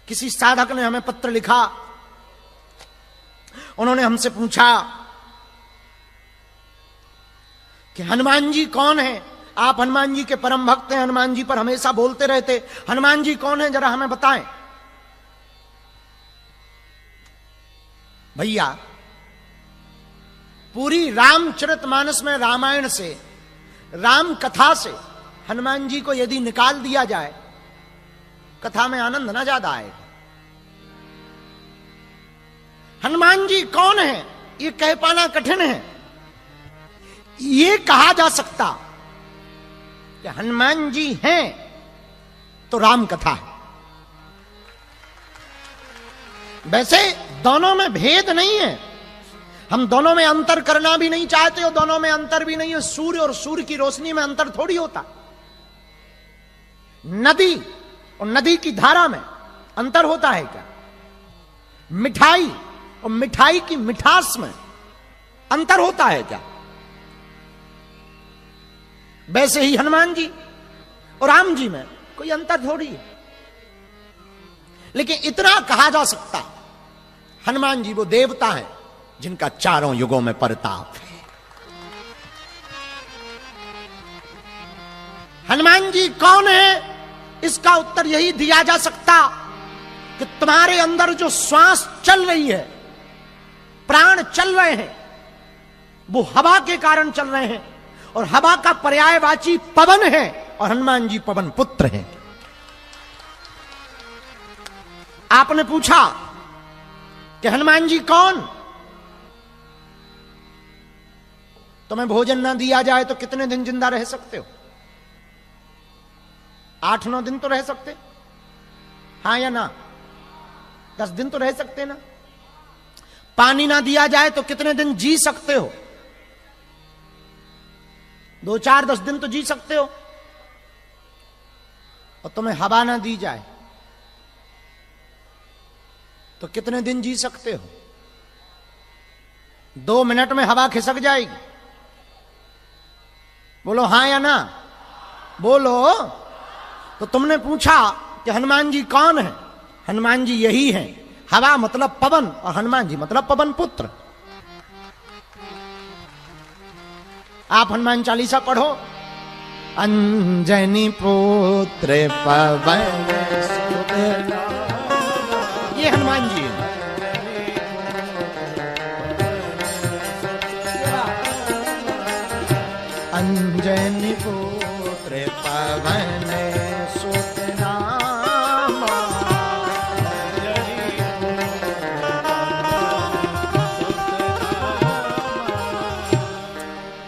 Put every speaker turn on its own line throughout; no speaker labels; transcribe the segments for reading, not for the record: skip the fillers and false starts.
किसी साधक ने हमें पत्र लिखा, उन्होंने हमसे पूछा कि हनुमान जी कौन है? आप हनुमान जी के परम भक्त हैं, हनुमान जी पर हमेशा बोलते रहते, हनुमान जी कौन है जरा हमें बताएं। भैया, पूरी रामचरितमानस में, रामायण से, राम कथा से हनुमान जी को यदि निकाल दिया जाए, कथा में आनंद ना ज्यादा आएगा। हनुमान जी कौन है ये कह पाना कठिन है। ये कहा जा सकता कि हनुमान जी हैं तो राम कथा है। वैसे दोनों में भेद नहीं है, हम दोनों में अंतर करना भी नहीं चाहते और दोनों में अंतर भी नहीं है। सूर्य और सूर्य की रोशनी में अंतर थोड़ी होता। नदी और नदी की धारा में अंतर होता है क्या? मिठाई और मिठाई की मिठास में अंतर होता है क्या? वैसे ही हनुमान जी और राम जी में कोई अंतर थोड़ी है। लेकिन इतना कहा जा सकता, हनुमान जी वो देवता हैं जिनका चारों युगों में प्रताप है। हनुमान जी कौन है इसका उत्तर यही दिया जा सकता कि तुम्हारे अंदर जो श्वास चल रही है, प्राण चल रहे हैं, वो हवा के कारण चल रहे हैं, और हवा का पर्यायवाची पवन है, और हनुमान जी पवन पुत्र हैं। आपने पूछा कि हनुमान जी कौन? तुम्हें भोजन ना दिया जाए तो कितने दिन जिंदा रह सकते हो? 8-9 दिन तो रह सकते, हां या ना? 10 दिन तो रह सकते ना? पानी ना दिया जाए तो कितने दिन जी सकते हो? 2-4-10 दिन तो जी सकते हो। और तुम्हें हवा ना दी जाए तो कितने दिन जी सकते हो? 2 मिनट में हवा खिसक जाएगी। बोलो हां या ना? बोलो। तो तुमने पूछा कि हनुमान जी कौन है? हनुमान जी यही हैं। हवा मतलब पवन और हनुमान जी मतलब पवन पुत्र। आप हनुमान चालीसा पढ़ो। अंजनी पुत्र पवन सुत, ये हनुमान जी हैं। अंजनी पुत्र पवन सुत नामा।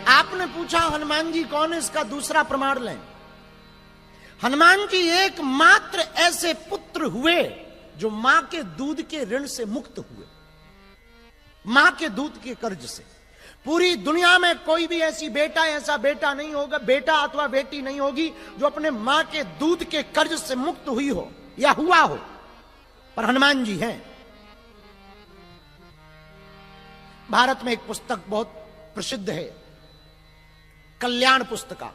आपने पूछा हनुमान जी कौन है, इसका दूसरा प्रमाण लें। हनुमान जी एकमात्र ऐसे पुत्र हुए जो मां के दूध के ऋण से मुक्त हुए, मां के दूध के कर्ज से। पूरी दुनिया में कोई भी ऐसा बेटा नहीं होगा, बेटा अथवा बेटी नहीं होगी जो अपने मां के दूध के कर्ज से मुक्त हुई हो या हुआ हो, पर हनुमान जी हैं। भारत में एक पुस्तक बहुत प्रसिद्ध है, कल्याण पुस्तका,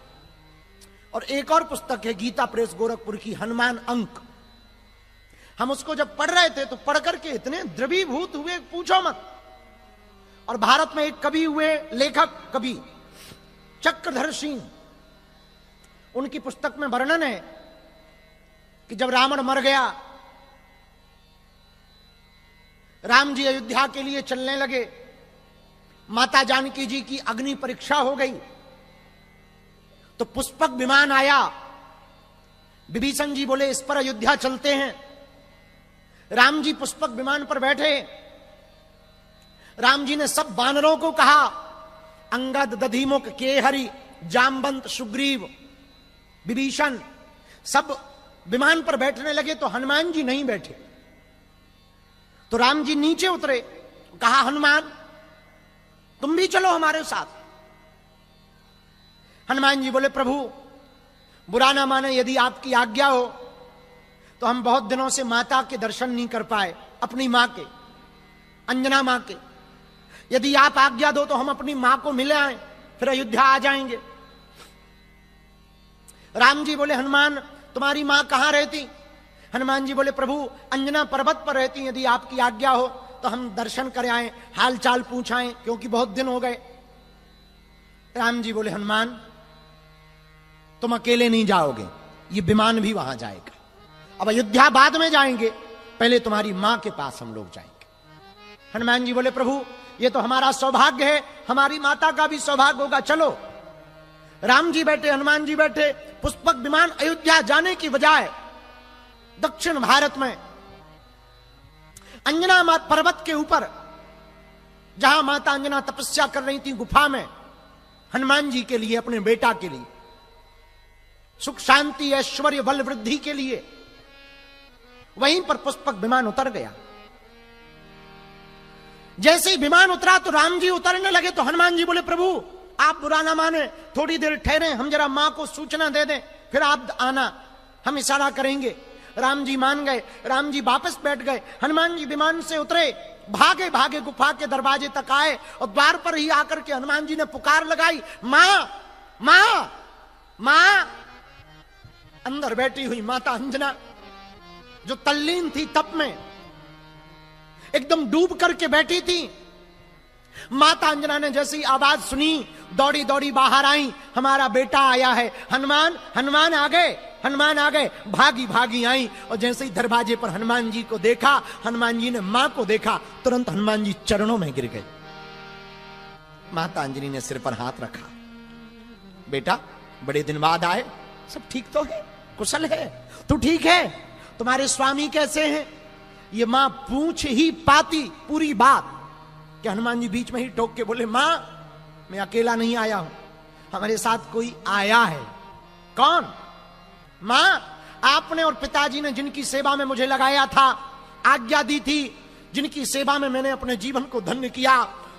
और एक और पुस्तक है गीता प्रेस गोरखपुर की, हनुमान अंक। हम उसको जब पढ़ रहे थे तो पढ़ करके इतने द्रवीभूत हुए, पूछो मत। और भारत में एक कवि हुए, लेखक कवि चक्रधर सिंह, उनकी पुस्तक में वर्णन है कि जब रावण मर गया, राम जी अयोध्या के लिए चलने लगे, माता जानकी जी की अग्नि परीक्षा हो गई, तो पुष्पक विमान आया। विभीषण जी बोले इस पर अयोध्या चलते हैं। राम जी पुष्पक विमान पर बैठे। राम जी ने सब वानरों को कहा, अंगद, दधिमुख, केहरि, जामवंत, सुग्रीव, विभीषण, सब विमान पर बैठने लगे तो हनुमान जी नहीं बैठे। तो राम जी नीचे उतरे, कहा हनुमान तुम भी चलो हमारे साथ। हनुमान जी बोले प्रभु बुरा ना माने, यदि आपकी आज्ञा हो तो हम बहुत दिनों से माता के दर्शन नहीं कर पाए, अपनी मां के, अंजना मां के। यदि आप आज्ञा दो तो हम अपनी मां को मिले आए, फिर अयोध्या आ जाएंगे। राम जी बोले हनुमान तुम्हारी मां कहां रहती? हनुमान जी बोले प्रभु अंजना पर्वत पर रहती, यदि आपकी आज्ञा हो तो हम दर्शन कर आए, हाल चाल पूछाएं, क्योंकि बहुत दिन हो गए। राम जी बोले हनुमान तुम अकेले नहीं जाओगे, ये विमान भी वहां जाएगा। अब अयोध्या बाद में जाएंगे, पहले तुम्हारी मां के पास हम लोग जाएंगे। हनुमान जी बोले प्रभु ये तो हमारा सौभाग्य है, हमारी माता का भी सौभाग्य होगा, चलो। राम जी बैठे, हनुमान जी बैठे, पुष्पक विमान अयोध्या जाने की बजाय दक्षिण भारत में अंजना पर्वत के ऊपर, जहां माता अंजना तपस्या कर रही थी गुफा में, हनुमान जी के लिए, अपने बेटा के लिए, सुख शांति ऐश्वर्य बल वृद्धि के लिए, वहीं पर पुष्पक विमान उतर गया। जैसे ही विमान उतरा तो राम जी उतरने लगे तो हनुमान जी बोले प्रभु आप बुरा ना माने, थोड़ी देर ठहरे, हम जरा मां को सूचना दे दें, फिर आप आना, हम इशारा करेंगे। राम जी मान गए, राम जी वापस बैठ गए। हनुमान जी विमान से उतरे, भागे भागे गुफा के दरवाजे तक आए और द्वार पर ही आकर के हनुमान जी ने पुकार लगाई, मां मां मां। अंदर बैठी हुई माता अंजना जो तल्लीन थी तप में, एकदम डूब करके बैठी थी। माता अंजना ने जैसी आवाज सुनी दौड़ी दौड़ी बाहर आई, हमारा बेटा आया है, हनुमान हनुमान आ गए, हनुमान आ गए। भागी भागी आई और जैसे ही दरवाजे पर हनुमान जी को देखा, हनुमान जी ने मां को देखा, तुरंत हनुमान जी चरणों में गिर गए। माता अंजनी ने सिर पर हाथ रखा, बेटा बड़े दिन बाद आए, सब ठीक तो है, कुशल है, तू ठीक है, तुम्हारे स्वामी कैसे हैं? ये मां पूछ ही पाती पूरी बात कि हनुमान जी बीच में ही टोक के बोले मां मैं अकेला नहीं आया हूं, हमारे साथ कोई आया है। कौन? मां आपने और पिताजी ने जिनकी सेवा में मुझे लगाया था, आज्ञा दी थी, जिनकी सेवा में मैंने अपने जीवन को धन्य किया,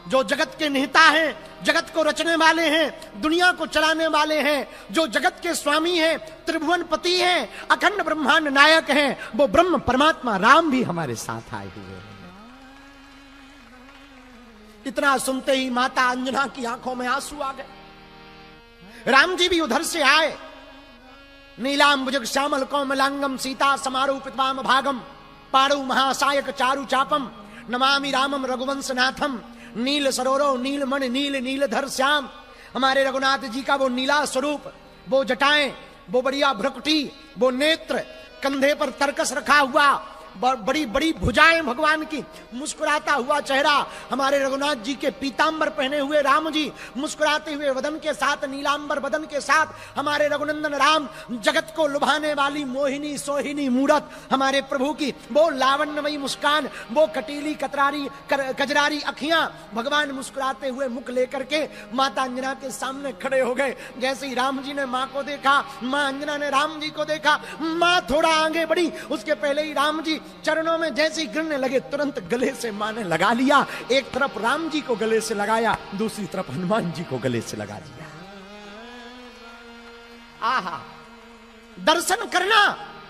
जो जगत के नेता हैं, जगत को रचने वाले हैं, दुनिया को चलाने वाले हैं, जो जगत के स्वामी हैं, त्रिभुवन पति हैं, अखंड ब्रह्मांड नायक हैं, वो ब्रह्म परमात्मा राम भी हमारे साथ आए हुए हैं। इतना सुनते ही माता अंजना की आंखों में आंसू आ गए। राम जी भी उधर से आए, नीलांबुजग श्यामल कौमलांगम सीता समारूपितवाम भागम पाणु महासायक चारु चापम नमामि रामम रघुवंशनाथम नील सरोरो नीलमणि नील नीलधर श्याम। हमारे रघुनाथ जी का वो नीला स्वरूप, वो जटाएं, वो बढ़िया भ्रुकुटी, वो नेत्र, कंधे पर तरकस रखा हुआ, बड़ी बड़ी भुजाएं भगवान की, मुस्कुराता हुआ चेहरा, हमारे रघुनाथ जी के पीतांबर पहने हुए राम जी, मुस्कुराते हुए वदन के साथ, नीलांबर वदन के साथ हमारे रघुनंदन राम, जगत को लुभाने वाली मोहिनी सोहिनी मूरत हमारे प्रभु की, वो लावण्यमयी मुस्कान, वो कटीली कतरारी कजरारी अखियां, भगवान मुस्कुराते हुए मुख लेकर के माता अंजना के सामने खड़े हो गए। जैसे ही राम जी ने मां को देखा, मां अंजना ने राम जी को देखा, मां थोड़ा आगे बढ़ी, उसके पहले ही राम जी चरणों में जैसे ही गिरने लगे, तुरंत गले से मां ने लगा लिया। एक तरफ राम जी को गले से लगाया, दूसरी तरफ हनुमान जी को गले से लगा लिया। आहा, दर्शन करना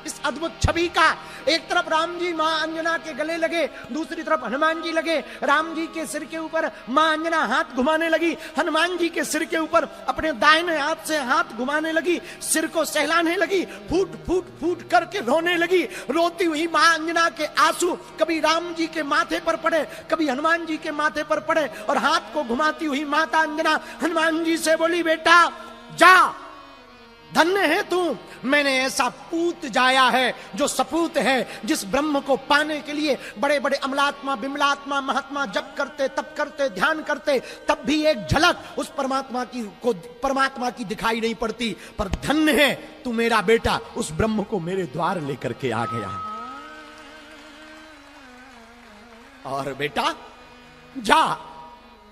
इस अद्भुत छवि का। एक तरफ राम जी मां अंजना के गले लगे, दूसरी तरफ हनुमान जी लगे। राम जी के सिर के ऊपर मां अंजना हाथ घुमाने लगी, हनुमान जी के सिर के ऊपर अपने दाहिने हाथ से हाथ घुमाने लगी, सिर को सहलाने लगी, फूट फूट फूट करके रोने लगी। रोती हुई मां अंजना के आंसू कभी राम जी के माथे पर पड़े, कभी हनुमान जी के माथे पर पड़े, और हाथ को घुमाती हुई माता अंजना हनुमान जी से बोली, बेटा जा, धन्य है तू, मैंने ऐसा पूत जाया है जो सपूत है, जिस ब्रह्म को पाने के लिए बड़े बड़े अमलात्मा बिमलात्मा महात्मा जप करते, तप करते, ध्यान करते, तब भी एक झलक उस परमात्मा की दिखाई नहीं पड़ती। पर धन्य है तू मेरा बेटा, उस ब्रह्म को मेरे द्वार लेकर के आ गया। और बेटा जा,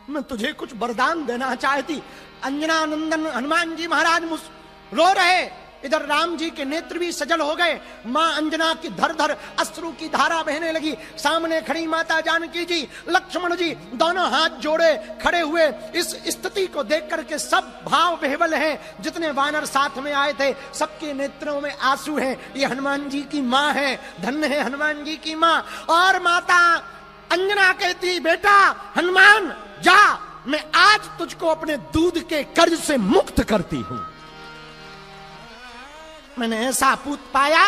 मैं तुझे कुछ वरदान देना चाहती। अंजना नंदन हनुमान जी महाराज रो रहे, इधर राम जी के नेत्र भी सजल हो गए। मां अंजना की धर धर अश्रु की धारा बहने लगी। सामने खड़ी माता जानकी जी, लक्ष्मण जी दोनों हाथ जोड़े खड़े हुए। इस स्थिति को देख करके सब भाव विह्वल हैं। जितने वानर साथ में आए थे सबके नेत्रों में आंसू हैं। ये हनुमान जी की मां है, धन्य है हनुमान जी की मां। और माता अंजना कहती, बेटा हनुमान जा, मैं आज तुझको अपने दूध के कर्ज से मुक्त करती हूं। मैंने ऐसा पूत पाया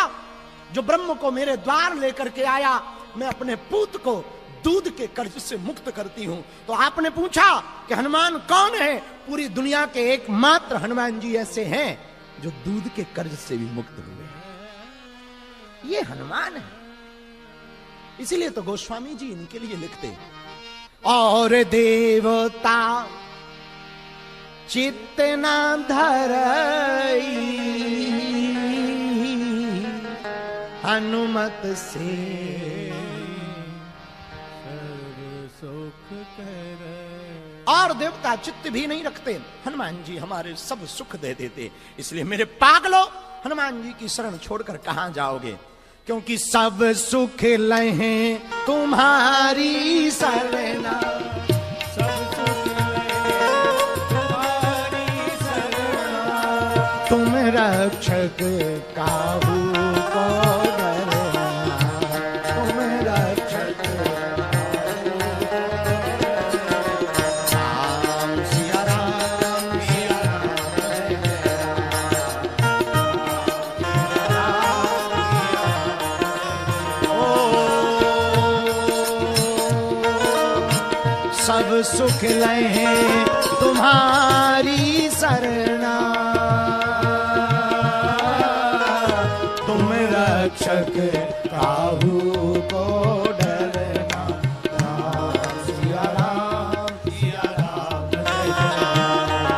जो ब्रह्म को मेरे द्वार लेकर के आया, मैं अपने पूत को दूध के कर्ज से मुक्त करती हूं। तो आपने पूछा कि हनुमान कौन है? पूरी दुनिया के एकमात्र हनुमान जी ऐसे हैं जो दूध के कर्ज से भी मुक्त हुए। ये हनुमान है। इसीलिए तो गोस्वामी जी इनके लिए लिखते हैं, और देवता चित्त न धरई हनुमत से
सुख कर।
और देवता चित्त भी नहीं रखते, हनुमान जी हमारे सब सुख दे देते। इसलिए मेरे पागलों, हनुमान जी की शरण छोड़कर कहां जाओगे? क्योंकि सब सुख लहे तुम्हारी शरणा,
सब सुख लहे तुम्हारी शरणा।
तुम रक्षक काहू को डरना, तुम रक्षक राम सिया राम सिया सब सुख लहे तुम्हारी शरणा, तुम रक्षक काहू को डरना। राम सिया राम सिया राम जय जय।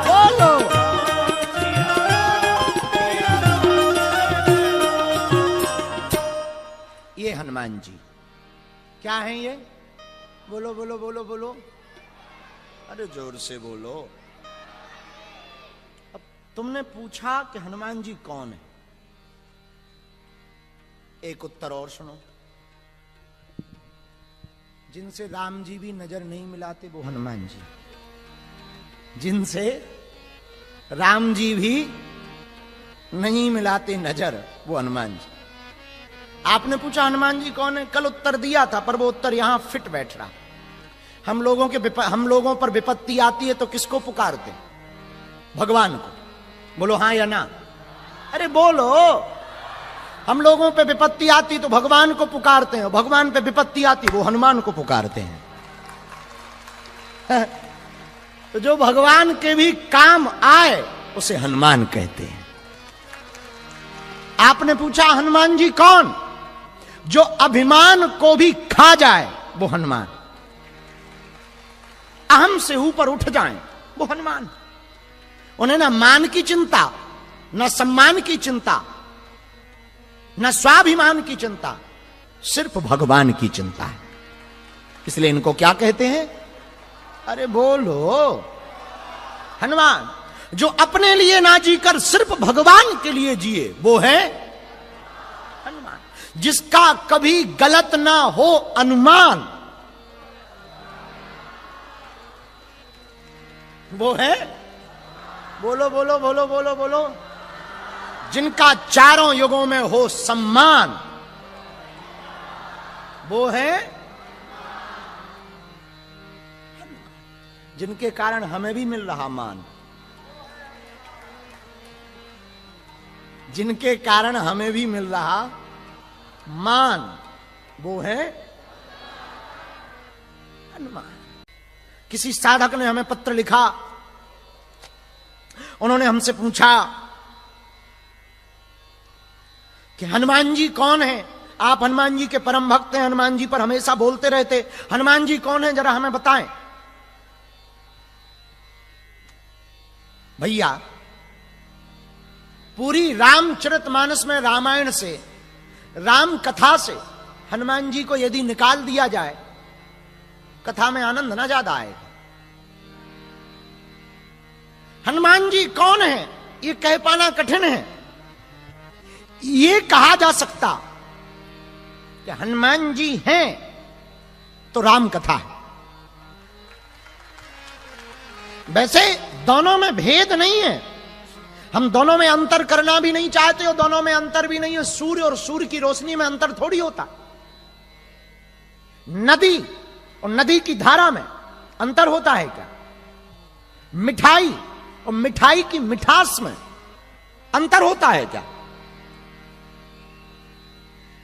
बोलो ये हनुमान जी क्या है? ये बोलो बोलो बोलो बोलो, अरे जोर से बोलो। अब तुमने पूछा कि हनुमान जी कौन है, एक उत्तर और सुनो। जिनसे राम जी भी नजर नहीं मिलाते वो हनुमान जी, जिनसे राम जी भी नहीं मिलाते नजर वो हनुमान जी। आपने पूछा हनुमान जी कौन है, कल उत्तर दिया था, पर वो उत्तर यहां फिट बैठ रहा। हम लोगों पर विपत्ति आती है तो किसको पुकारते? भगवान को। बोलो हां या ना? अरे बोलो। हम लोगों पे विपत्ति आती तो भगवान को पुकारते हैं, भगवान पे विपत्ति आती वो हनुमान को पुकारते हैं। तो जो भगवान के भी काम आए उसे हनुमान कहते हैं। आपने पूछा हनुमान जी कौन? जो अभिमान को भी खा जाए वो हनुमान, अहम से ऊपर उठ जाएं वो हनुमान। उन्हें ना मान की चिंता, न सम्मान की चिंता, न स्वाभिमान की चिंता, सिर्फ भगवान की चिंता है। इसलिए इनको क्या कहते हैं? अरे बोलो, हनुमान। जो अपने लिए ना जीकर सिर्फ भगवान के लिए जिए वो है हनुमान। जिसका कभी गलत ना हो अनुमान वो है, बोलो बोलो बोलो बोलो बोलो। जिनका चारों युगों में हो सम्मान वो है, जिनके कारण हमें भी मिल रहा मान, जिनके कारण हमें भी मिल रहा मान वो है हनुमान। किसी साधक ने हमें पत्र लिखा, उन्होंने हमसे पूछा कि हनुमान जी कौन है? आप हनुमान जी के परम भक्त हैं, हनुमान जी पर हमेशा बोलते रहते, हनुमान जी कौन है जरा हमें बताएं। भैया, पूरी रामचरितमानस में रामायण से, राम कथा से हनुमान जी को यदि निकाल दिया जाए, कथा में आनंद ना ज्यादा आएगा। हनुमान जी कौन है ये कह पाना कठिन है। ये कहा जा सकता कि हनुमान जी हैं तो राम कथा है। वैसे दोनों में भेद नहीं है, हम दोनों में अंतर करना भी नहीं चाहते और दोनों में अंतर भी नहीं है। सूर्य और सूर्य की रोशनी में अंतर थोड़ी होता। नदी और नदी की धारा में अंतर होता है क्या? मिठाई और मिठाई की मिठास में अंतर होता है क्या?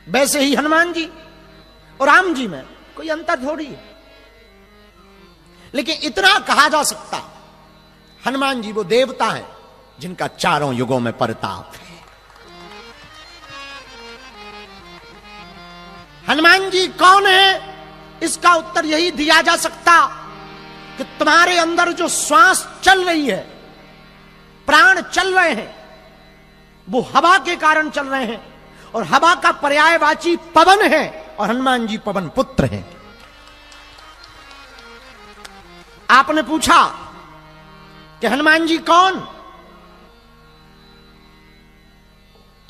वैसे ही हनुमान जी और राम जी में कोई अंतर थोड़ी है। लेकिन इतना कहा जा सकता, हनुमान जी वो देवता है जिनका चारों युगों में प्रताप है। हनुमान जी कौन है, इसका उत्तर यही दिया जा सकता कि तुम्हारे अंदर जो श्वास चल रही है, प्राण चल रहे हैं, वो हवा के कारण चल रहे हैं, और हवा का पर्यायवाची पवन है, और हनुमान जी पवन पुत्र हैं। आपने पूछा कि हनुमान जी कौन?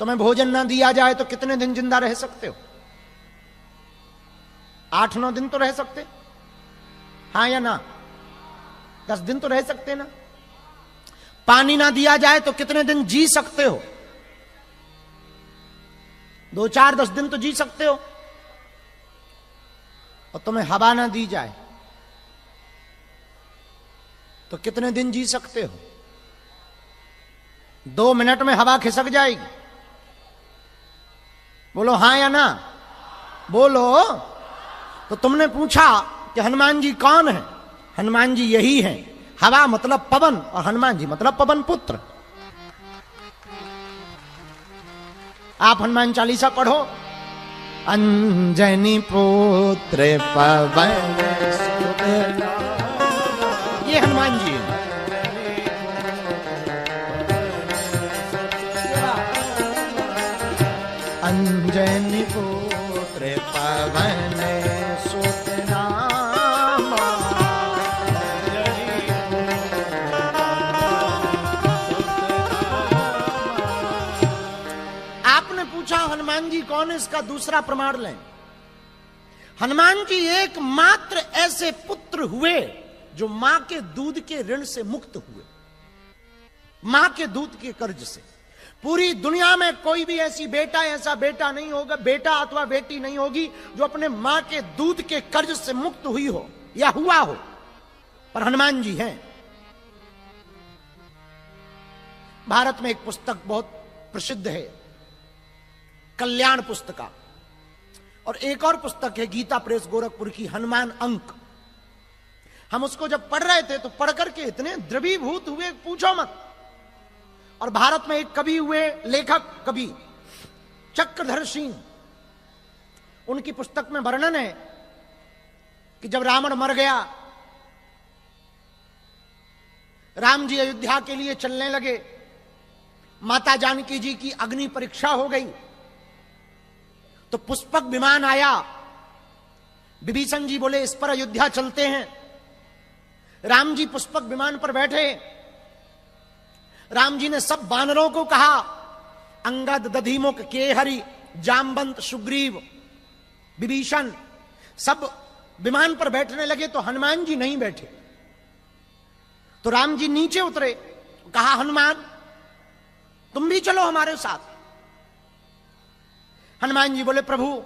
तुम्हें भोजन ना दिया जाए तो कितने दिन जिंदा रह सकते हो? 8-9 दिन तो रह सकते, हां या ना? 10 दिन तो रह सकते ना? पानी ना दिया जाए तो कितने दिन जी सकते हो? 2-4-10 दिन तो जी सकते हो। और तुम्हें हवा ना दी जाए तो कितने दिन जी सकते हो? 2 मिनट में हवा खिसक जाएगी। बोलो हां या ना? बोलो। तो तुमने पूछा कि हनुमान जी कौन है? हनुमान जी यही है, हवा मतलब पवन, और हनुमान जी मतलब पवन पुत्र। आप हनुमान चालीसा पढ़ो। अंजनी पुत्र पवन सुत, ये हनुमान जी है। अंजनी पुत्र पवन सुत नामा। आपने पूछा हनुमान जी कौन है, इसका दूसरा प्रमाण लें। हनुमान जी एकमात्र ऐसे पुत्र हुए जो मां के दूध के ऋण से मुक्त हुए, मां के दूध के कर्ज से। पूरी दुनिया में कोई भी ऐसा बेटा नहीं होगा, बेटा अथवा बेटी नहीं होगी जो अपने मां के दूध के कर्ज से मुक्त हुई हो या हुआ हो, पर हनुमान जी हैं। भारत में एक पुस्तक बहुत प्रसिद्ध है, कल्याण पुस्तका, और एक और पुस्तक है गीता प्रेस गोरखपुर की, हनुमान अंक। हम उसको जब पढ़ रहे थे तो पढ़ करके इतने द्रवीभूत हुए, पूछो मत। और भारत में एक कवि हुए, लेखक कवि चक्रधर सिंह, उनकी पुस्तक में वर्णन है कि जब रावण मर गया, राम जी अयोध्या के लिए चलने लगे, माता जानकी जी की अग्नि परीक्षा हो गई, तो पुष्पक विमान आया। विभीषण जी बोले इस पर अयोध्या चलते हैं। राम जी पुष्पक विमान पर बैठे। राम जी ने सब वानरों को कहा, अंगद, दधिमुख, केहरि, जामवंत, सुग्रीव, विभीषण, सब विमान पर बैठने लगे, तो हनुमान जी नहीं बैठे। तो राम जी नीचे उतरे, कहा हनुमान तुम भी चलो हमारे साथ। हनुमान जी बोले प्रभु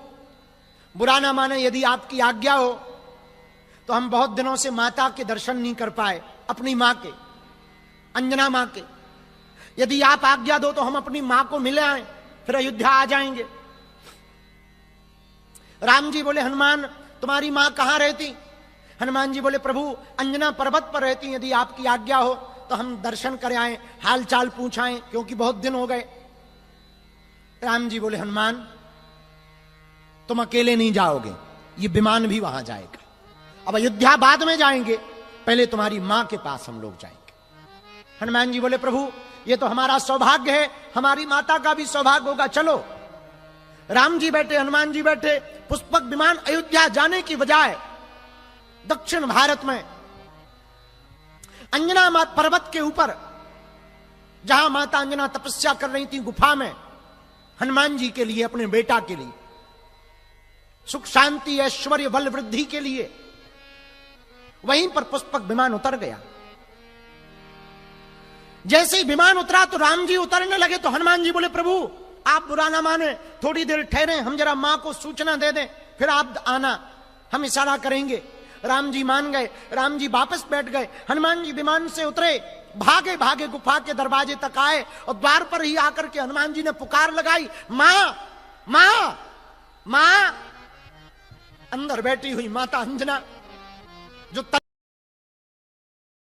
बुरा ना माने, यदि आपकी आज्ञा हो तो हम बहुत दिनों से माता के दर्शन नहीं कर पाए, अपनी मां के, अंजना मां के। यदि आप आज्ञा दो तो हम अपनी मां को मिले आए, फिर अयोध्या आ जाएंगे। राम जी बोले हनुमान तुम्हारी मां कहां रहती? हनुमान जी बोले प्रभु अंजना पर्वत पर रहती, यदि आपकी आज्ञा हो तो हम दर्शन कर आए, हाल चाल पूछाएं, क्योंकि बहुत दिन हो गए। राम जी बोले हनुमान तुम अकेले नहीं जाओगे, ये विमान भी वहां जाएगा। अब अयोध्या बाद में जाएंगे, पहले तुम्हारी मां के पास हम लोग जाएंगे। हनुमान जी बोले प्रभु ये तो हमारा सौभाग्य है, हमारी माता का भी सौभाग्य होगा, चलो। राम जी बैठे, हनुमान जी बैठे। पुष्पक विमान अयोध्या जाने की बजाय दक्षिण भारत में अंजना माता पर्वत के ऊपर, जहां माता अंजना तपस्या कर रही थी गुफा में, हनुमान जी के लिए, अपने बेटा के लिए, सुख शांति ऐश्वर्य बल वृद्धि के लिए, वहीं पर पुष्पक विमान उतर गया। जैसे ही विमान उतरा तो राम जी उतरने लगे, तो हनुमान जी बोले प्रभु आप बुरा ना माने, थोड़ी देर ठहरे, हम जरा मां को सूचना दे दें, फिर आप आना, हम इशारा करेंगे। राम जी मान गए। राम जी वापस बैठ गए। हनुमान जी विमान से उतरे, भागे भागे गुफा के दरवाजे तक आए, और द्वार पर ही आकर के हनुमान जी ने पुकार लगाई, मां मां मां अंदर बैठी हुई माता अंजना जो